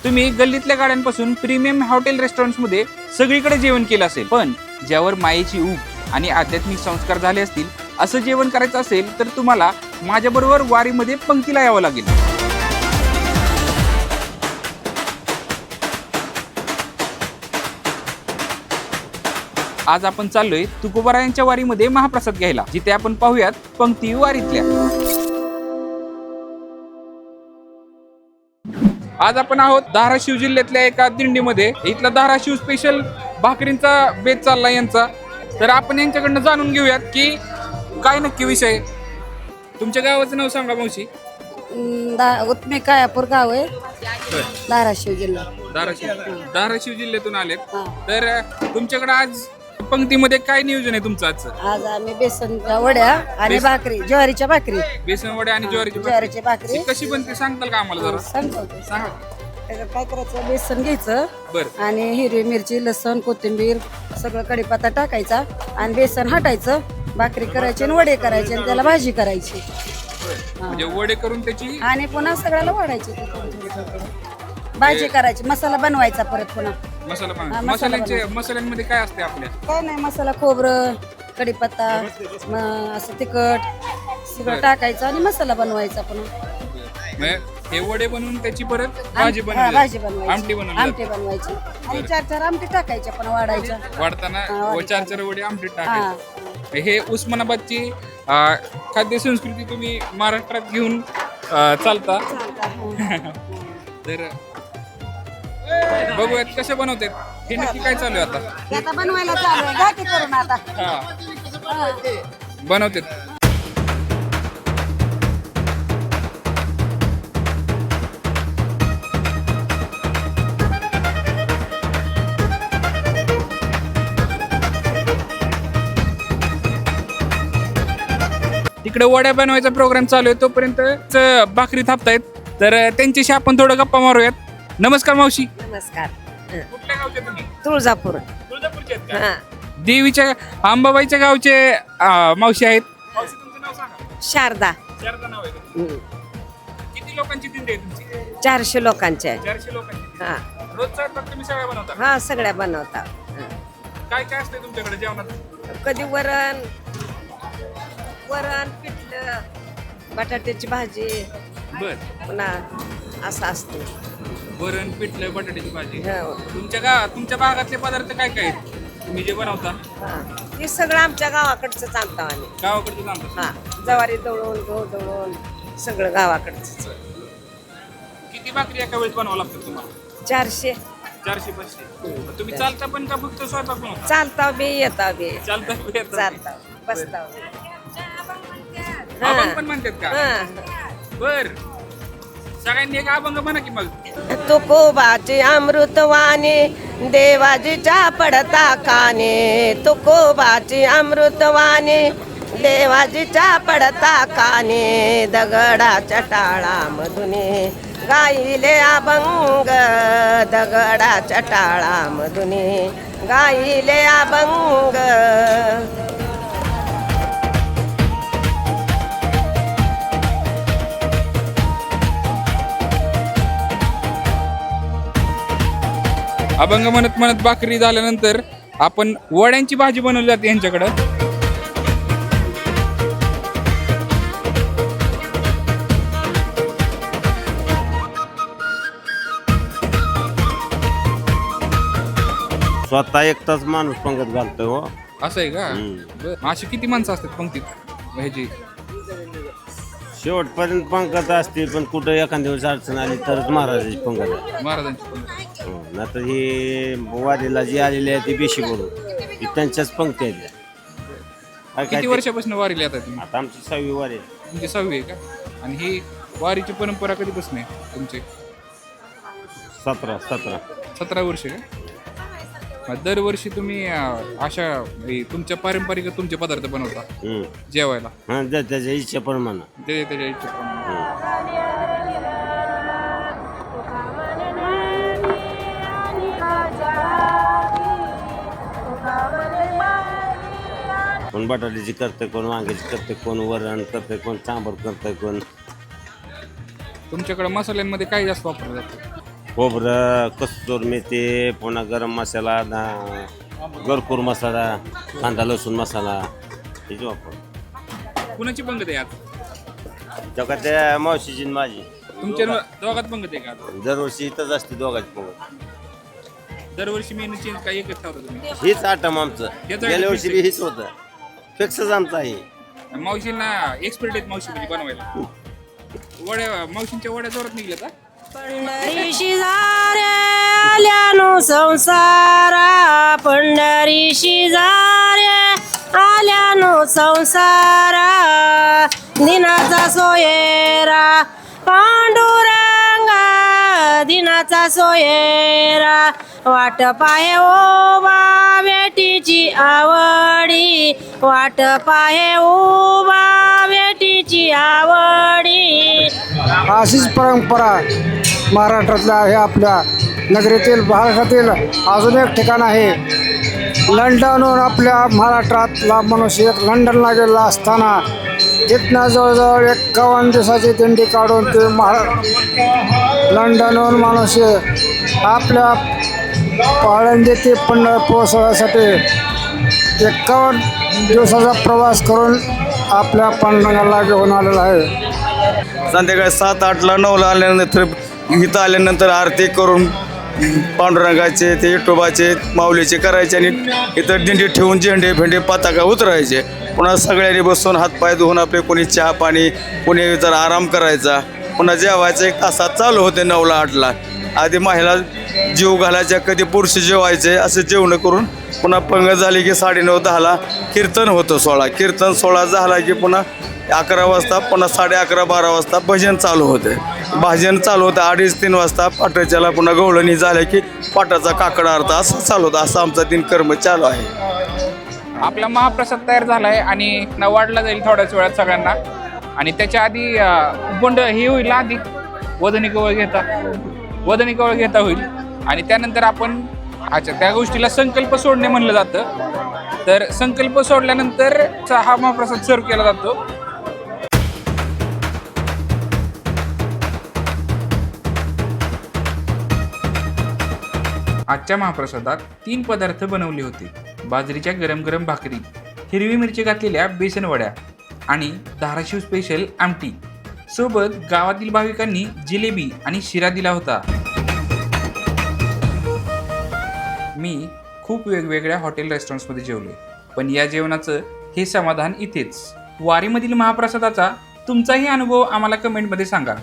तुम्ही गल्लीतल्या गाड्यांपासून premium hotel रेस्टॉरंट्समध्ये सगळीकडे जेवण केलं असेल, पण ज्यावर मायेची ऊब आणि आध्यात्मिक संस्कार झाले असतील असं जेवण करायचं असेल तर तुम्हाला माझ्याबरोबर वारीमध्ये पंक्तीला यावं लागेल. आज आपण चाललोय तुकोबारायांच्या वारीमध्ये महाप्रसाद घ्यायला, जिथे आपण पाहूयात पंक्ती वारीतल्या. आज आपण आहोत धाराशिव जिल्ह्यातल्या एका दिंडीमध्ये. इथला धाराशिव स्पेशल भाकरींचा बेत चालला यांचा. तर आपण यांच्याकडनं जाणून घेऊयात की काय नक्की विषय. तुमच्या गावाचं नाव सांगा मावशी. उत्मे कायापूर गाव आहे, धाराशिव जिल्हा. धाराशिव जिल्ह्यातून आलेत. हा. तर तुमच्याकडे आज पंक्तीमध्ये काय नियोजन आहे तुमचं आजचं? आज आम्ही बेसनच्या वड्या आणि भाकरी, ज्वारीच्या भाकरी, बेसन वडे आणि ज्वारीची भाकरी ती कशी बनते सांगताल का आम्हाला जरा? सांगतो. सांगा. त्याच्यात काय करायचं, बेसन घ्यायचं बरं. आणि हिरवी मिरची, लसण, कोथिंबीर सगळं कढीपत्ता टाकायचा आणि बेसन हटायचं, भाकरी करायची आणि वडे करायचे आणि त्याला भाजी करायची म्हणजे वडे करून त्याची आणि पुन्हा सगळ्याला वाढायची, भाजी करायची, मसाला बनवायचा परत पुन्हा. मसाला हा, बनवतो. मसाला मसाल्यांमध्ये काय असते आपल्या? काय नाही, मसाला खोबरं, कढीपत्ता, असं तिखट सगळं टाकायचं आणि मसाला बनवायचा पुन्हा. म्हणजे हे वडे बनवून त्याची परत भाजी भाजी बनवायची, बनवायची, आमटी आमटी बनवायची आणि चार चार आमटी टाकायच्या पण वाढायच्या. वाढताना चार चार वडे आमटीत हा. टाकायचे. हे उस्मानाबादची खाद्य संस्कृती तुम्ही महाराष्ट्रात घेऊन चालता. तर बघूयात कसं बनवतात हे नक्की. काय चालू आहे आता? ते आता बनवायला चालू आहे, घ्या की करून आता. बनवतात. तिकडे वड्या बनवायचा प्रोग्राम चालू आहे, तोपर्यंत भाकरी थापतायत. तर त्यांच्याशी आपण थोडं गप्पा मारूयात. नमस्कार मावशी. नमस्कार. कुठल्या गावचे तुम्ही? तुळजापूर. तुळजापूरचे आहेत का? देवीच्या अंबाबाईच्या गावचे मावशी आहेत. मावशी तुमचं नाव सांगा. शारदा. शारदा नाव आहे का? किती लोकांची दिंडी आहे तुमची? 400 लोकांचे. 400 लोकांची. हा रोज स्वयंपाक तुम्ही सगळ्या बनवता? हा, सगळ्या बनवतात. काय काय असते तुमच्याकडे जेवणात? कधी वरण, पिठलं, बटाट्याची भाजी, बर. पुन्हा असं असते. वरण, पिठलं, बटाट्याची भाजी. हो. तुमच्या भागातले पदार्थ काय काय आहेत तुम्ही जे बनवता? हा. हे सगळं आमच्या गावाकडचं आणतो आम्ही. गावाकडचं सांगता. हा, ज्वारी दळून, गहू दळून सगळं गावाकडचं. किती भाकरी एका वेळेस बनवावं लागतं तुम्हाला? 400. 400-500. तुम्ही चालता पण का फक्त स्वयंपाक बनवता? चालता बी, येता बी. चालता बी, येता बी. चालता बसता. अभंग पण म्हणतात का? बर. सगळ्यांनी एक अभंग म्हणा की मग. तुकोबाची अमृतवाणी देवाजीच्या पडता काने, तुकोबाची अमृतवाणी देवाजीच्या पडता काने, दगडाच्या टाळामधुने गाईले अभंग, दगडाच्या टाळामधुने गाईले अभंग. अभंग म्हणत म्हणत भाकरी झाल्यानंतर आपण वड्यांची भाजी बनवली जाते यांच्याकडं. स्वतः एकटाच माणूस पंगत घालतोय हो. असं आहे का? बरं. अशी किती माणसं असतात पंक्तीत ह्याची? शेवटपर्यंत पंगत असते, पण कुठं एखाद्या दिवस अडचण आली तरच महाराजाची पंगत आहे. महाराजांची पंक्ती. नाहीतर हे वारीला जी आलेली आहे ती बेशी बरोबर ही त्यांच्याच पंक्ती आहेत. किती वर्षापासून वारीला येतात तुम्ही? आता आमची 6वी वारी आहे. तुमची 6वी आहे का? आणि ही वारीची परंपरा कधीपासून आहे तुमची? 17 वर्ष का? दरवर्षी तुम्ही अशा तुमच्या पारंपरिक तुमचे पदार्थ बनवता जेवायला? हा, त्याच्या इच्छेप्रमाणे. त्याच्या इच्छेप्रमाणे. कोण बटाट्याची करते, कोण वांग्याची करते, कोण वरण करते, कोण सांबर करते, कोण. तुमच्याकडे मसाल्यांमध्ये काय जास्त वापरलं जातं? खोबरं, कस्तूर मेथी, पुन्हा गरम मसाला, गरपूर मसाला, कांदा लसूण मसाला हे वापर. कुणाची पंगत आहे आज? तेव्हा त्या मावशीची आणि माझी तुमच्या दोघात पंगत आहे का? दरवर्षी इथंच असते दोघांची पंगत. दरवर्षी मेनू चेंज काय एकच ठेवता तुम्ही? हीच आटम आमचं, हेच गेल्या वर्षी item बी हीच होतं, फिक्सच आमचं आहे. मावशींना एक्सपर्ट आहेत मावशी म्हणजे बनवायला. वड्या मावशींच्या वड्या जोरात निघल्या का? पंढरीशी जारे आल्यानो संसारा, पंढरीशी जारे आल्यानो संसारा, दिनाचा सोयरा पांडुरंगा, दिनाचा सोयरा, वाट पाहे ओबा बेटीची आवडी, वाट पाहे ओबा बेटीची आवडी. अशीच परंपरा महाराष्ट्रातल्या आहे. आपल्या नगरीतील भारतातील अजून एक ठिकाण आहे. लंडनहून आपल्या महाराष्ट्रातला मनुष्य एक लंडनला गेलेला असताना तिथनं जवळजवळ 51 दिवसाची दिंडी काढून ते लंडनहून मनुष्य आपल्या आळंदी ते पंढरपूर सोहळ्यासाठी 51 दिवसाचा प्रवास करून आपल्या पांडुरंगाला घेऊन आलेला आहे. संध्याकाळी 7-8ला 9ला आल्यानंतर इथं आल्यानंतर आरती करून पांडुरंगाचे ते विठोबाचे माऊलीचे करायचे आणि इथं दिंडी ठेवून झेंडे भेंडे पताका उतरायचे. पुन्हा सगळ्यांनी बसून हातपाय धुवून आपले कोणी चहा पाणी कोणी जर आराम करायचा. पुन्हा जेवायचं 1 तासात चालू होते 9ला 8ला. आधी महिला जीव घालायच्या, कधी पुरुष जेवायचे, असे जेवणं करून पुन्हा पंगत झाली की 9:30-10ला कीर्तन होतं. कीर्तन 16 झाला की पुन्हा 11 वाजता पुन्हा 11:30-12 वाजता भजन चालू होते. भजन चालू होतं 2:30-3 वाजता. पाटाच्याला पुन्हा गवळणी झाल्या की पाटाचा काकडा अर्थ असं चालू होतं. असं आमचा दिनकर्म चालू आहे. आपला महाप्रसाद तयार झालाय आणि वाढला जाईल थोड्याच वेळात सगळ्यांना. आणि त्याच्या आधी बोंड हे होईल आधी वदनी कवळ घेता होईल. आणि त्यानंतर आपण त्या गोष्टीला संकल्प सोडणे म्हणलं जातं. तर संकल्प सोडल्यानंतर हा महाप्रसाद सर्व केला जातो. आजच्या महाप्रसादात 3 पदार्थ बनवले होते. बाजरीच्या गरम गरम भाकरी, हिरवी मिरची घातलेल्या बेसन वड्या आणि धाराशिव स्पेशल आमटी. सोबत गावातील भाविकांनी जिलेबी आणि शिरा दिला होता. मी खूप वेगवेगळ्या हॉटेल रेस्टॉरंट्समध्ये जेवले, पण या जेवणाचं हे समाधान इथेच. वारीमधील महाप्रसादाचा तुमचाही अनुभव आम्हाला कमेंटमध्ये सांगा.